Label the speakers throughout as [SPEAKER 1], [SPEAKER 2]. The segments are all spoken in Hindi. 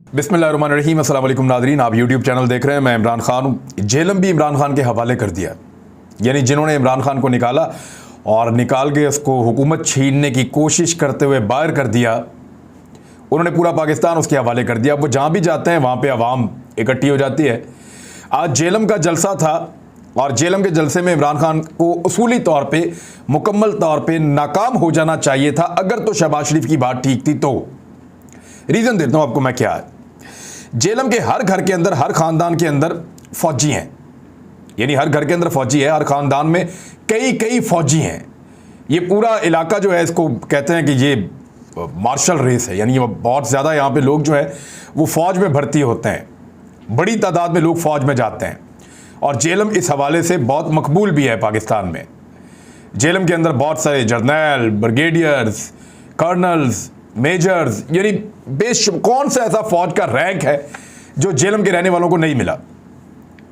[SPEAKER 1] बिस्मिल्लाहिर्रहमानिर्रहीम। अस्सलाम वालेकुम नादरीन, आप यूट्यूब चैनल देख रहे हैं। मैं इमरान खान हूँ। जेलम भी इमरान खान के हवाले कर दिया, यानी जिन्होंने इमरान खान को निकाला और निकाल के उसको हुकूमत छीनने की कोशिश करते हुए बाहर कर दिया, उन्होंने पूरा पाकिस्तान उसके हवाले कर दिया। वो जहाँ भी जाते हैं वहाँ पे अवाम इकट्ठी हो जाती है। आज जेलम का जलसा था और जेलम के जलसे में इमरान खान को उसूली तौर पे मुकम्मल तौर पे नाकाम हो जाना चाहिए था, अगर तो शहबाज शरीफ की बात ठीक थी तो। रीज़न देता हूँ आपको मैं क्या है। जेलम के हर घर के अंदर, हर ख़ानदान के अंदर फ़ौजी हैं, यानी हर घर के अंदर फ़ौजी है, हर ख़ानदान में कई कई फ़ौजी हैं। ये पूरा इलाका जो है, इसको कहते हैं कि ये मार्शल रेस है, यानी बहुत ज़्यादा यहाँ पे लोग जो है वो फ़ौज में भर्ती होते हैं, बड़ी तादाद में लोग फ़ौज में जाते हैं। और जेलम इस हवाले से बहुत मकबूल भी है पाकिस्तान में। जेलम के अंदर बहुत सारे जर्नैल, ब्रिगेडियर्स, कर्नल्स, मेजर्स, यानी कौन सा ऐसा फ़ौज का रैंक है जो जेलम के रहने वालों को नहीं मिला।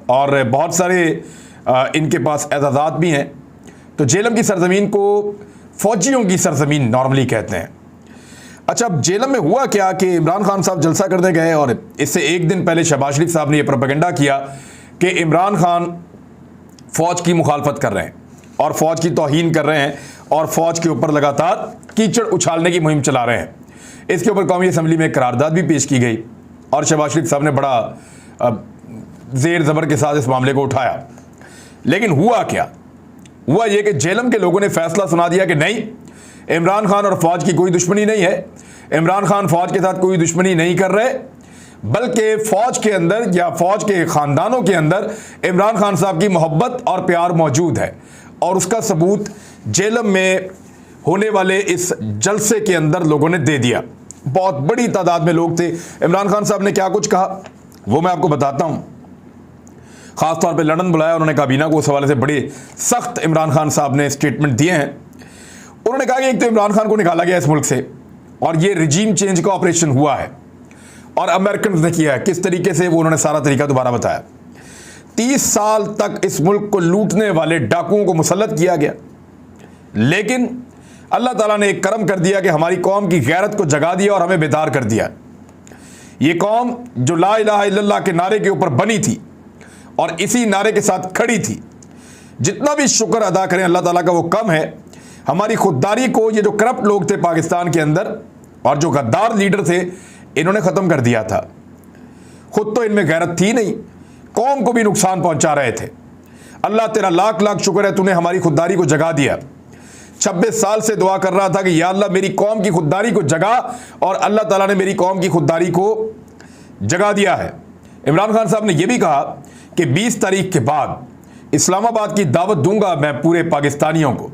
[SPEAKER 1] और बहुत सारे इनके पास एजाज़ात भी हैं। तो जेलम की सरजमीन को फ़ौजियों की सरजमीन नॉर्मली कहते हैं। अच्छा, अब जेलम में हुआ क्या कि इमरान खान साहब जलसा करने गए और इससे एक दिन पहले शहबाज शरीफ साहब ने यह प्रोपेगेंडा किया कि इमरान खान फ़ौज की मुखालफत कर रहे हैं और फ़ौज की तौहीन कर रहे हैं और फ़ौज के ऊपर लगातार कीचड़ उछालने की मुहिम चला रहे हैं। इसके ऊपर कौमी असम्बली में एक करारदाद भी पेश की गई और शहबाज शरीफ साहब ने बड़ा ज़ेर ज़बर के साथ इस मामले को उठाया। लेकिन हुआ क्या? हुआ ये कि जेलम के लोगों ने फैसला सुना दिया कि नहीं, इमरान खान और फ़ौज की कोई दुश्मनी नहीं है, इमरान खान फ़ौज के साथ कोई दुश्मनी नहीं कर रहे, बल्कि फ़ौज के अंदर या फ़ौज के ख़ानदानों के अंदर इमरान खान साहब की मोहब्बत और प्यार मौजूद है। और उसका सबूत जेलम में होने वाले इस जलसे के अंदर लोगों ने दे दिया। बहुत बड़ी तादाद में लोग थे। इमरान खान साहब ने क्या कुछ कहा वो मैं आपको बताता हूँ। ख़ास तौर पे लंदन बुलाया उन्होंने काबीना को, उस हवाले से बड़े सख्त इमरान खान साहब ने स्टेटमेंट दिए हैं। उन्होंने कहा कि एक तो इमरान खान को निकाला गया इस मुल्क से और ये रिजीम चेंज का ऑपरेशन हुआ है और अमेरिकन ने किया है। किस तरीके से, वो उन्होंने सारा तरीका दोबारा बताया। 30 साल तक इस मुल्क को लूटने वाले डाकुओं को मुसल्लत किया गया, लेकिन अल्लाह ताला ने एक करम कर दिया कि हमारी कौम की गैरत को जगा दिया और हमें बेदार कर दिया। ये कौम जो ला इलाहा इल्लल्लाह के नारे के ऊपर बनी थी और इसी नारे के साथ खड़ी थी, जितना भी शुक्र अदा करें अल्लाह ताला का वो कम है। हमारी खुददारी को ये जो करप्ट लोग थे पाकिस्तान के अंदर और जो गद्दार लीडर थे, इन्होंने ख़त्म कर दिया था। खुद तो इनमें गैरत थी नहीं, कौम को भी नुकसान पहुंचा रहे थे। अल्लाह तेरा लाख लाख शुक्र है, तूने हमारी खुददारी को जगा दिया। 26 साल से दुआ कर रहा था कि या अल्लाह मेरी कौम की खुददारी को जगा, और अल्लाह ताला ने मेरी कौम की खुददारी को जगा दिया है। इमरान खान साहब ने यह भी कहा कि 20 तारीख के बाद इस्लामाबाद की दावत दूंगा मैं पूरे पाकिस्तानियों को,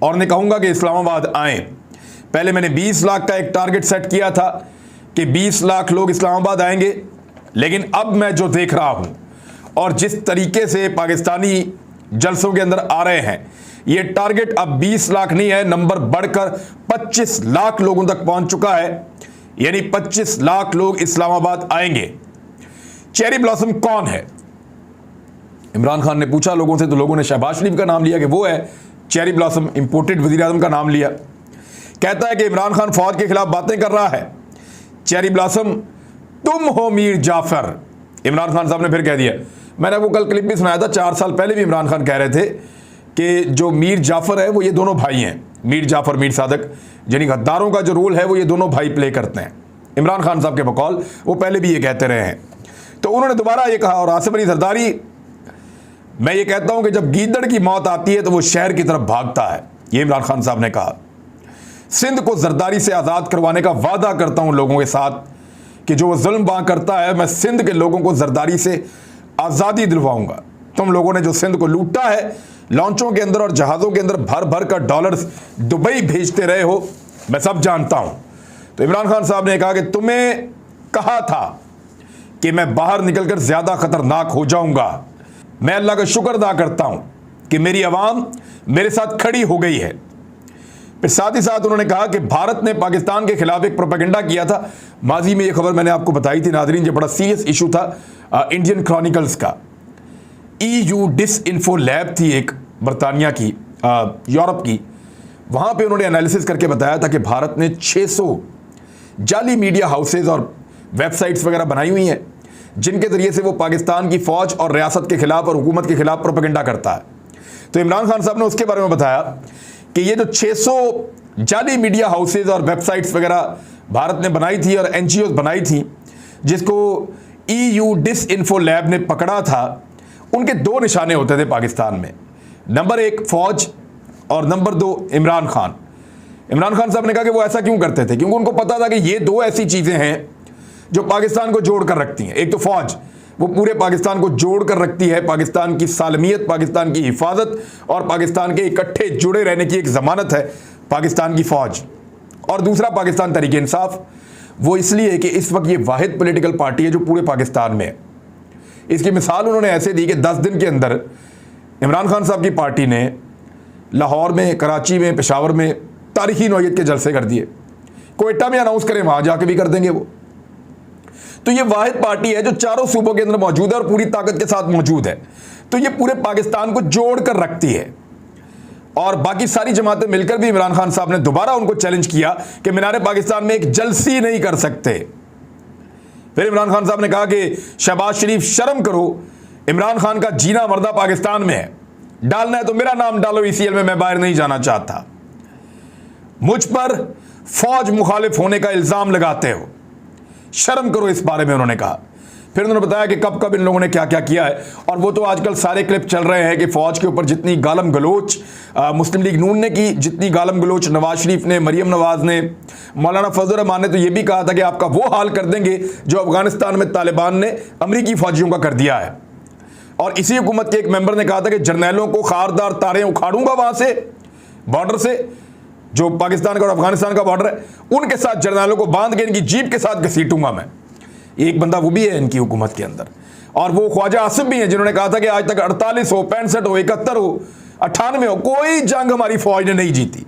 [SPEAKER 1] और ने कहूँगा कि इस्लामाबाद आएँ। पहले मैंने 20 लाख का एक टारगेट सेट किया था कि 20 लाख लोग इस्लामाबाद आएंगे, लेकिन अब मैं जो देख रहा हूँ और जिस तरीके से पाकिस्तानी जलसों के अंदर आ रहे हैं, ये टारगेट अब 20 लाख नहीं है, नंबर बढ़कर 25 लाख लोगों तक पहुंच चुका है। यानी 25 लाख लोग इस्लामाबाद आएंगे। चेरी ब्लॉसम कौन है? इमरान खान ने पूछा लोगों से, तो लोगों ने शहबाज शरीफ का नाम लिया कि वो है चेरी ब्लॉसम। इंपोर्टेड वज़ीर आज़म का नाम लिया। कहता है कि इमरान खान फौज के खिलाफ बातें कर रहा है। चेरी ब्लॉसम तुम हो मीर जाफर। इमरान खान साहब ने फिर कह दिया, मैंने वो कल क्लिप भी सुनाया था, 4 साल पहले भी इमरान खान कह रहे थे कि जो मीर जाफ़र है वो ये दोनों भाई हैं, मीर जाफ़र, मीर सादक, यानी गद्दारों का जो रोल है वो ये दोनों भाई प्ले करते हैं। इमरान खान साहब के बकौल वो पहले भी ये कहते रहे हैं। तो उन्होंने दोबारा ये कहा। और आसिफ अली जरदारी, मैं ये कहता हूँ कि जब गीदड़ की मौत आती है तो वो शहर की तरफ भागता है, ये इमरान खान साहब ने कहा। सिंध को जरदारी से आज़ाद करवाने का वादा करता हूँ लोगों के साथ कि जो वो जुल्म वहाँ करता है, मैं सिंध के लोगों को जरदारी से आज़ादी दिलवाऊंगा। तुम लोगों ने जो सिंध को लूटा है, लॉन्चों के अंदर और जहाज़ों के अंदर भर भर कर डॉलर्स दुबई भेजते रहे हो, मैं सब जानता हूँ। तो इमरान खान साहब ने कहा कि तुम्हें कहा था कि मैं बाहर निकलकर ज़्यादा ख़तरनाक हो जाऊँगा। मैं अल्लाह का शुक्र अदा करता हूँ कि मेरी आवाम मेरे साथ खड़ी हो गई है। फिर साथ ही साथ उन्होंने कहा कि भारत ने पाकिस्तान के खिलाफ एक प्रोपेगेंडा किया था। माजी में ये खबर मैंने आपको बताई थी नादरीन, जो बड़ा सीरियस इशू था इंडियन क्रॉनिकल्स का। EU डिसइंफो लैब थी एक बरतानिया की, यूरोप की, वहाँ पे उन्होंने एनालिसिस करके बताया था कि भारत ने 600 जाली मीडिया हाउसेज और वेबसाइट्स वगैरह बनाई हुई हैं जिनके ज़रिए से वो पाकिस्तान की फ़ौज और रियासत के ख़िलाफ़ और हुकूमत के ख़िलाफ़ प्रोपेगेंडा करता है। तो इमरान खान साहब ने उसके बारे में बताया कि ये जो 600 जाली मीडिया हाउसेज और वेबसाइट्स वगैरह भारत ने बनाई थी और NGOs बनाई थी, जिसको EU डिसइन्फो लैब ने पकड़ा था, उनके 2 निशाने होते थे पाकिस्तान में। नंबर 1 फ़ौज और नंबर 2 इमरान खान। इमरान खान साहब ने कहा कि वो ऐसा क्यों करते थे, क्योंकि उनको पता था कि ये 2 ऐसी चीज़ें हैं जो पाकिस्तान को जोड़ कर रखती हैं। एक तो फ़ौज, वो पूरे पाकिस्तान को जोड़ कर रखती है, पाकिस्तान की सालमियत, पाकिस्तान की हिफाजत और पाकिस्तान के इकट्ठे जुड़े रहने की एक ज़मानत है पाकिस्तान की फ़ौज। और दूसरा पाकिस्तान तहरीक इंसाफ, वो इसलिए कि इस वक्त ये वाहिद पॉलिटिकल पार्टी है जो पूरे पाकिस्तान में है। इसकी मिसाल उन्होंने ऐसे दी कि 10 दिन के अंदर इमरान खान साहब की पार्टी ने लाहौर में, कराची में, पेशावर में तारीखी नौयत के जलसे कर दिए। कोयटा में अनाउंस करें, वहाँ जाके भी कर देंगे वो। तो ये वाहिद पार्टी है जो चारों सूबों के अंदर मौजूद है और पूरी ताकत के साथ मौजूद है। तो ये पूरे पाकिस्तान को जोड़ कर रखती है। और बाकी सारी जमातें मिलकर भी इमरान खान साहब ने दोबारा उनको चैलेंज किया कि मीनार पाकिस्तान में एक जलसी नहीं कर सकते। फिर इमरान खान साहब ने कहा कि शहबाज शरीफ शर्म करो, इमरान खान का जीना मरना पाकिस्तान में है, डालना है तो मेरा नाम डालो ECL में, मैं बाहर नहीं जाना चाहता। मुझ पर फौज मुखालिफ होने का इल्ज़ाम लगाते हो, शर्म करो, इस बारे में उन्होंने कहा। फिर उन्होंने बताया कि कब कब इन लोगों ने क्या क्या किया है। और वो तो आजकल सारे क्लिप चल रहे हैं कि फ़ौज के ऊपर जितनी गालम गलोच मुस्लिम लीग नून ने की, जितनी गालम गलोच नवाज शरीफ ने, मरीम नवाज ने, मौलाना फजल रहमान ने तो ये भी कहा था कि आपका वो हाल कर देंगे जो अफगानिस्तान में तालिबान ने अमरीकी फ़ौजियों का कर दिया है। और इसी हुकूमत के एक मेंबर ने कहा था कि जर्नैलों को खारदार तारें उखाड़ूंगा वहाँ से, बॉर्डर से, जो पाकिस्तान का और अफगानिस्तान का बॉर्डर है, उनके साथ जर्नैलों को बांध के इनकी जीप के साथ घसीटूंगा मैं। एक बंदा वो भी है इनकी हुकूमत के अंदर। और वो ख्वाजा आसिफ भी हैं जिन्होंने कहा था कि आज तक 48 हो, 65 हो, 71 हो, 98 हो, कोई जंग हमारी फौज ने नहीं जीती।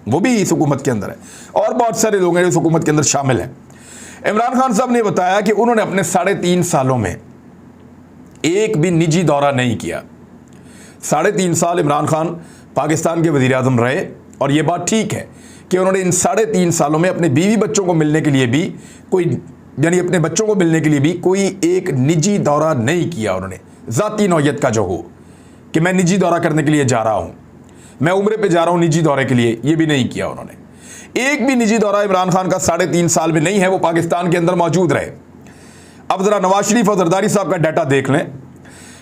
[SPEAKER 1] वो भी इस हुकूमत के अंदर है। और बहुत सारे लोग हैं इस हुकूमत के अंदर शामिल हैं। इमरान खान साहब ने बताया कि उन्होंने अपने 3.5 सालों में एक भी निजी दौरा नहीं किया। 3.5 साल इमरान खान पाकिस्तान के वज़ीर आज़म रहे। और ये बात ठीक है कि उन्होंने इन 3.5 सालों में अपने बीवी बच्चों को मिलने के लिए भी कोई, यानी अपने बच्चों को मिलने के लिए भी कोई एक निजी दौरा नहीं किया। उन्होंने ज़ाती नौयत का जो हो कि मैं निजी दौरा करने के लिए जा रहा हूँ, मैं उम्रे पे जा रहा हूँ निजी दौरे के लिए, ये भी नहीं किया उन्होंने। एक भी निजी दौरा इमरान खान का 3.5 साल में नहीं है, वो पाकिस्तान के अंदर मौजूद रहे। अब ज़रा नवाज शरीफ और जरदारी साहब का डाटा देख लें।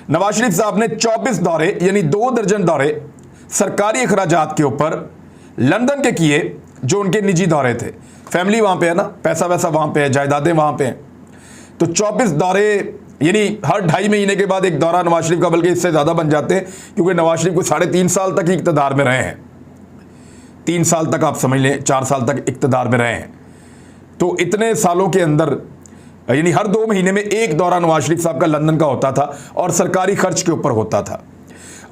[SPEAKER 1] नवाज शरीफ साहब ने 24 दौरे, यानी 2 दर्जन दौरे सरकारी अखराजात के ऊपर लंदन के किए, जो उनके निजी दौरे थे। फैमिली वहाँ पे है ना, पैसा वैसा वहाँ पे है, जायदादें वहाँ पे हैं। तो 24 दौरे, यानी हर 2.5 महीने के बाद एक दौरा नवाज शरीफ का, बल्कि इससे ज़्यादा बन जाते हैं, क्योंकि नवाज शरीफ को 3.5 साल तक ही इक़्तिदार में रहे हैं। 3 साल तक आप समझ लें, 4 साल तक इक़्तिदार में रहे हैं। तो इतने सालों के अंदर यानी हर 2 महीने में एक दौरा नवाज शरीफ साहब का लंदन का होता था और सरकारी खर्च के ऊपर होता था।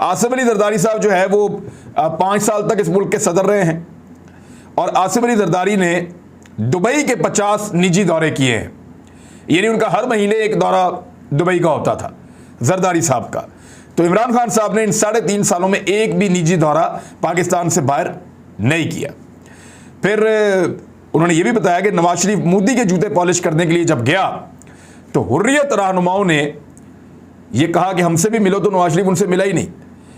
[SPEAKER 1] आसिफ अली जरदारी साहब जो है वो 5 साल तक इस मुल्क के सदर रहे हैं और आसिफ अली जरदारी ने दुबई के 50 निजी दौरे किए हैं। यानी उनका हर महीने एक दौरा दुबई का होता था जरदारी साहब का। तो इमरान खान साहब ने इन 3.5 सालों में एक भी निजी दौरा पाकिस्तान से बाहर नहीं किया। फिर उन्होंने ये भी बताया कि नवाज शरीफ मोदी के जूते पॉलिश करने के लिए जब गया तो हुर्रियत रहनुमाओं ने ये कहा कि हमसे भी मिलो, तो नवाज शरीफ उनसे मिला ही नहीं,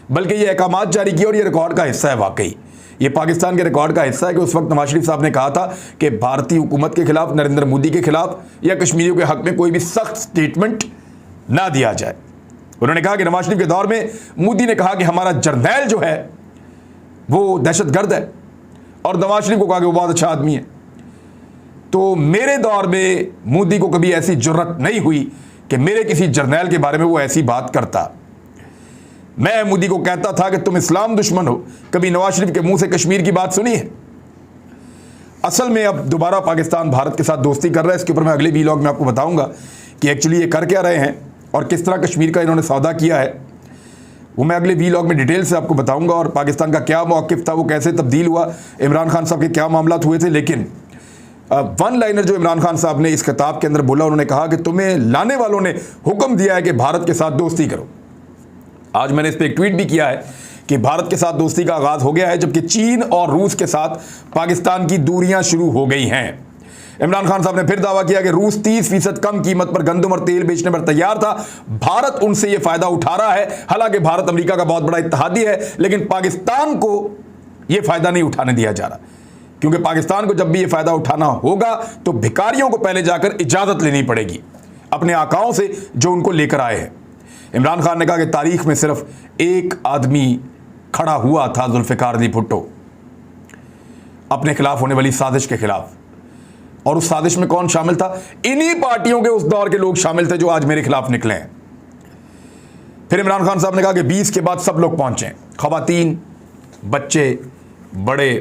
[SPEAKER 1] बल्कि ये अहकामात जारी किए। और ये रिकॉर्ड का हिस्सा है, वाकई ये पाकिस्तान के रिकॉर्ड का हिस्सा है कि उस वक्त नवाज शरीफ साहब ने कहा था कि भारतीय हुकूमत के खिलाफ, नरेंद्र मोदी के खिलाफ या कश्मीरियों के हक में कोई भी सख्त स्टेटमेंट ना दिया जाए। उन्होंने कहा कि नवाज शरीफ के दौर में मोदी ने कहा कि हमारा जर्नैल जो है वो दहशतगर्द है, और नवाज शरीफ को कहा कि वो बहुत अच्छा आदमी है। तो मेरे दौर में मोदी को कभी ऐसी जुर्रत नहीं हुई कि मेरे किसी जर्नैल के बारे में वो ऐसी बात करता। मैं मोदी को कहता था कि तुम इस्लाम दुश्मन हो। कभी नवाज शरीफ के मुंह से कश्मीर की बात सुनी है? असल में अब दोबारा पाकिस्तान भारत के साथ दोस्ती कर रहा है। इसके ऊपर मैं अगले व्लॉग में आपको बताऊंगा कि एक्चुअली ये कर क्या रहे हैं और किस तरह कश्मीर का इन्होंने सौदा किया है। वो मैं अगले व्लॉग में डिटेल से आपको बताऊंगा, और पाकिस्तान का क्या मौक़िफ़ था, वो कैसे तब्दील हुआ, इमरान खान साहब के क्या मामलात हुए थे। लेकिन वन लाइनर जो इमरान खान साहब ने इस खिताब के अंदर बोला, उन्होंने कहा कि तुम्हें लाने वालों ने हुक्म दिया है कि भारत के साथ दोस्ती करो। आज मैंने इस पर एक ट्वीट भी किया है कि भारत के साथ दोस्ती का आगाज़ हो गया है, जबकि चीन और रूस के साथ पाकिस्तान की दूरियां शुरू हो गई हैं। इमरान खान साहब ने फिर दावा किया कि रूस 30% कम कीमत पर गंदम और तेल बेचने पर तैयार था, भारत उनसे यह फायदा उठा रहा है। हालांकि भारत अमेरिका का बहुत बड़ा इत्तेहादी है, लेकिन पाकिस्तान को यह फायदा नहीं उठाने दिया जा रहा, क्योंकि पाकिस्तान को जब भी यह फायदा उठाना होगा तो भिखारियों को पहले जाकर इजाजत लेनी पड़ेगी अपने आकाओं से जो उनको लेकर आए हैं। इमरान खान ने कहा कि तारीख में सिर्फ एक आदमी खड़ा हुआ था, जुल्फिकार अली भुट्टो, अपने खिलाफ होने वाली साजिश के खिलाफ। और उस साजिश में कौन शामिल था? इन्हीं पार्टियों के उस दौर के लोग शामिल थे जो आज मेरे खिलाफ निकले हैं। फिर इमरान खान साहब ने कहा कि 20 के बाद सब लोग पहुंचे, खवातीन, बच्चे, बड़े,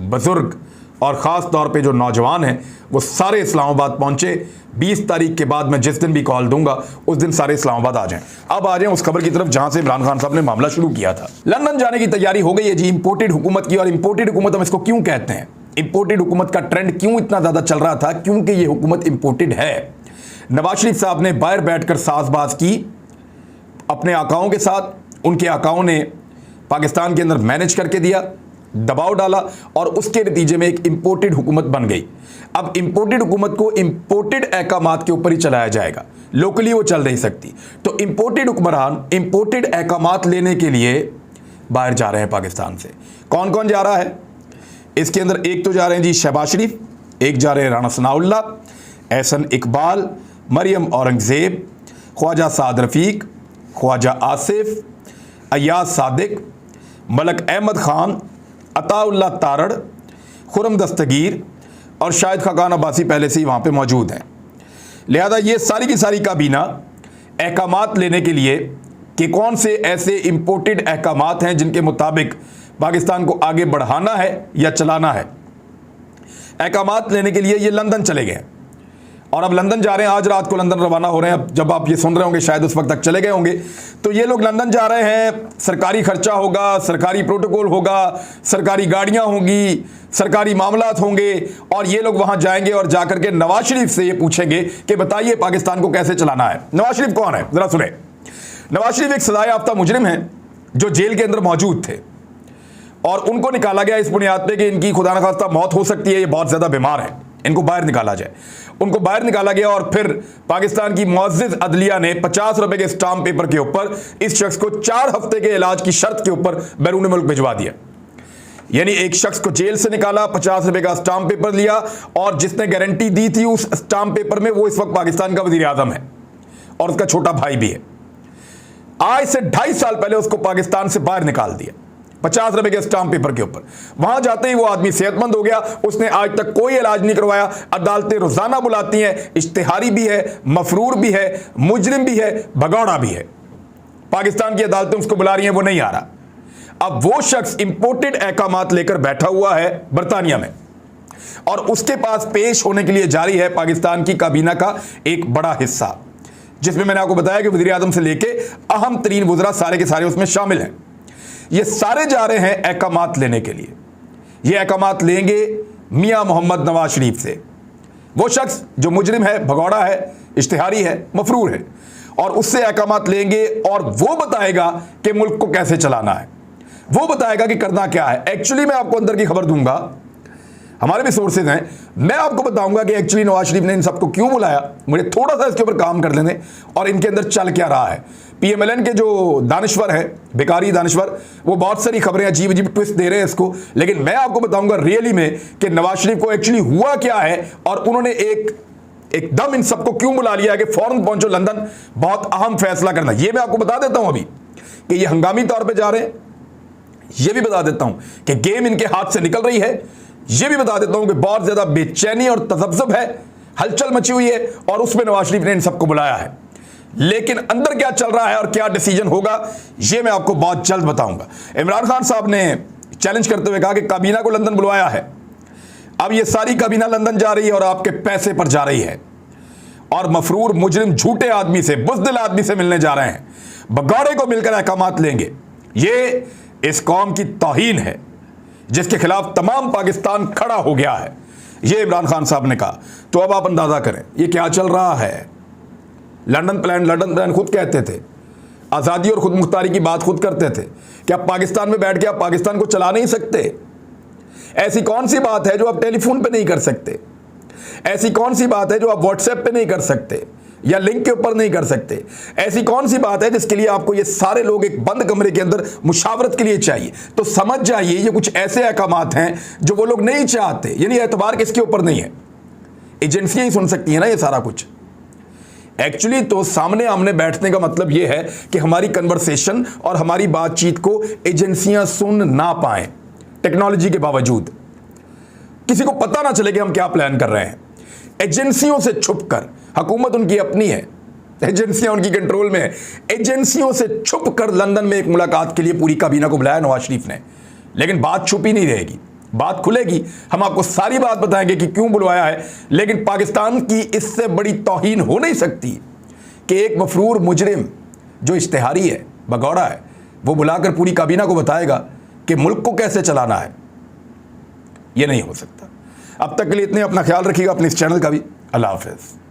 [SPEAKER 1] बुजुर्ग और ख़ास तौर पे जो नौजवान हैं वो सारे इस्लामाबाद पहुंचे। 20 तारीख के बाद मैं जिस दिन भी कॉल दूंगा उस दिन सारे इस्लामाबाद आ जाएं। अब आ जाएं उस खबर की तरफ जहां से इमरान खान साहब ने मामला शुरू किया था। लंदन जाने की तैयारी हो गई है जी इंपोर्टेड हुकूमत की। और इंपोर्टेड हुकूमत हम इसको क्यों कहते हैं, इंपोर्टेड हुकूमत का ट्रेंड क्यों इतना ज़्यादा चल रहा था? क्योंकि ये हुकूमत इंपोर्टेड है। नवाज शरीफ साहब ने बाहर बैठकर साजबाज की अपने आकाओं के साथ, उनके आकाओं ने पाकिस्तान के अंदर मैनेज करके दिया, दबाव डाला और उसके नतीजे में एक इंपोर्टेड हुकूमत बन गई। अब इंपोर्टेड हुकूमत को इंपोर्टेड अहकामात के ऊपर ही चलाया जाएगा, लोकली वो चल नहीं सकती। तो इंपोर्टेड हुक्मरान इंपोर्टेड अहकामात लेने के लिए बाहर जा रहे हैं पाकिस्तान से। कौन कौन जा रहा है इसके अंदर? एक तो जा रहे हैं जी शहबाज शरीफ, एक जा रहे हैं राना सनाउल्लाह, एहसन इकबाल, मरियम औरंगजेब, ख्वाजा साद रफ़ीक, ख्वाजा आसिफ, अयाज सादिक, मलक अहमद खान, अताउल्लाह तारड़, खुरम दस्तगीर और शाहिद खाकान अब्बासी पहले से ही वहाँ पे मौजूद हैं। लिहाजा ये सारी की सारी काबीना अहकामात लेने के लिए कि कौन से ऐसे इंपोर्टेड अहकामात हैं जिनके मुताबिक पाकिस्तान को आगे बढ़ाना है या चलाना है, अहकामात लेने के लिए ये लंदन चले गए। और अब लंदन जा रहे हैं, आज रात को लंदन रवाना हो रहे हैं। अब जब आप ये सुन रहे होंगे शायद उस वक्त तक चले गए होंगे। तो ये लोग लंदन जा रहे हैं, सरकारी खर्चा होगा, सरकारी प्रोटोकॉल होगा, सरकारी गाड़ियां होंगी, सरकारी मामलात होंगे और ये लोग वहां जाएंगे और जाकर के नवाज शरीफ से ये पूछेंगे कि बताइए पाकिस्तान को कैसे चलाना है। नवाज शरीफ कौन है जरा सुने। नवाज शरीफ एक सजा याफ्ता मुजरिम है जो जेल के अंदर मौजूद थे और उनको निकाला गया इस बुनियाद पे कि इनकी खुदा न खास्ता मौत हो सकती है, ये बहुत ज़्यादा बीमार है, इनको बाहर निकाला जाए। उनको बाहर निकाला गया और फिर पाकिस्तान की मुअज़्ज़िज़ अदलिया ने 50 रुपए के स्टाम्प पेपर के ऊपर इस शख्स को 4 हफ्ते के इलाज की शर्त के ऊपर बैरून मुल्क भिजवा दिया। यानी एक शख्स को जेल से निकाला, 50 रुपए का स्टाम्प पेपर लिया और जिसने गारंटी दी थी उस स्टाम्प पेपर में वो इस वक्त पाकिस्तान का वज़ीर आज़म है और उसका छोटा भाई भी है। आज से 2.5 साल पहले उसको पाकिस्तान से बाहर निकाल दिया 50 रुपए के स्टाम्प पेपर के ऊपर। वहां जाते ही वो आदमी सेहतमंद हो गया, उसने आज तक कोई इलाज नहीं करवाया। अदालतें रोजाना बुलाती हैं, इश्तिहारी भी है, मफरूर भी है, मुजरिम भी है, भगौड़ा भी है। पाकिस्तान की अदालतें उसको बुला रही हैं, वो नहीं आ रहा। अब वो शख्स इंपोर्टेड अहकामात लेकर बैठा हुआ है बरतानिया में और उसके पास पेश होने के लिए जारी है पाकिस्तान की काबीना का एक बड़ा हिस्सा, जिसमें मैंने आपको बताया कि वज़ीर आज़म से लेके अहम तरीन वज़रा सारे के सारे उसमें शामिल हैं। ये सारे जा रहे हैं अहकामात लेने के लिए। ये अहकामात लेंगे मियां मोहम्मद नवाज शरीफ से, वो शख्स जो मुजरिम है, भगौड़ा है, इश्तिहारी है, मफरूर है, और उससे अहकामात लेंगे और वो बताएगा कि मुल्क को कैसे चलाना है, वो बताएगा कि करना क्या है। एक्चुअली मैं आपको अंदर की खबर दूंगा, हमारे भी सोर्सेज हैं, मैं आपको बताऊंगा कि एक्चुअली नवाज शरीफ ने इन सबको क्यों बुलाया। मुझे थोड़ा सा इसके ऊपर काम कर लेने और इनके अंदर चल क्या रहा है। PMLN के जो दानिश्वर है, बेकारी दानिश्वर, वो बहुत सारी खबरें अजीब अजीब ट्विस्ट दे रहे हैं इसको, लेकिन मैं आपको बताऊंगा रियली में कि नवाज शरीफ को एक्चुअली हुआ क्या है और उन्होंने एकदम इन सबको क्यों बुला लिया कि फौरन पहुंचो लंदन, बहुत अहम फैसला करना। ये मैं आपको बता देता हूं अभी कि ये हंगामी तौर पर जा रहे हैं। ये भी बता देता हूं कि गेम इनके हाथ से निकल रही है। ये भी बता देता हूं कि बहुत ज्यादा बेचैनी और तज़ब्ज़ुब है, हलचल मची हुई है और उसमें नवाज शरीफ ने इन सबको बुलाया है। लेकिन अंदर क्या चल रहा है और क्या डिसीजन होगा ये मैं आपको बहुत जल्द बताऊंगा। इमरान खान साहब ने चैलेंज करते हुए कहा कि काबीना को लंदन बुलवाया है, अब ये सारी काबीना लंदन जा रही है और आपके पैसे पर जा रही है और मफरूर मुजरिम झूठे आदमी से, बुज़दिल आदमी से मिलने जा रहे हैं, भगौड़े को मिलकर अहकामात लेंगे। ये इस कौम की तौहीन है जिसके खिलाफ तमाम पाकिस्तान खड़ा हो गया है, ये इमरान खान साहब ने कहा। तो अब आप अंदाजा करें ये क्या चल रहा है। लंदन प्लान खुद कहते थे, आज़ादी और खुद मुख्तारी की बात खुद करते थे कि आप पाकिस्तान में बैठ के आप पाकिस्तान को चला नहीं सकते। ऐसी कौन सी बात है जो आप टेलीफोन पे नहीं कर सकते। ऐसी कौन सी बात है जो आप व्हाट्सएप पे नहीं कर सकते या लिंक के ऊपर नहीं कर सकते? ऐसी कौन सी बात है जिसके लिए आपको ये सारे लोग एक बंद कमरे के अंदर मुशावरत के लिए चाहिए? तो समझ जाइए ये कुछ ऐसे अहकामात हैं जो वो लोग नहीं चाहते, यानी एतबार किसके ऊपर नहीं है, एजेंसियां ही सुन सकती हैं ना ये सारा कुछ। एक्चुअली तो सामने आमने बैठने का मतलब यह है कि हमारी कन्वर्सेशन और हमारी बातचीत को एजेंसियां सुन ना पाएं, टेक्नोलॉजी के बावजूद किसी को पता ना चले कि हम क्या प्लान कर रहे हैं। एजेंसियों से छुपकर, हुकूमत उनकी अपनी है, एजेंसियां उनकी कंट्रोल में है, एजेंसियों से छुपकर लंदन में एक मुलाकात के लिए पूरी काबीना को बुलाया नवाज शरीफ ने। लेकिन बात छुपी नहीं रहेगी, बात खुलेगी, हम आपको सारी बात बताएंगे कि क्यों बुलवाया है। लेकिन पाकिस्तान की इससे बड़ी तौहीन हो नहीं सकती कि एक मफरूर मुजरिम जो इश्तिहारी है, भगौड़ा है, वो बुलाकर पूरी काबीना को बताएगा कि मुल्क को कैसे चलाना है। ये नहीं हो सकता। अब तक के लिए इतने, अपना ख्याल रखिएगा, अपने इस चैनल का भी। अल्लाह हाफ़िज़।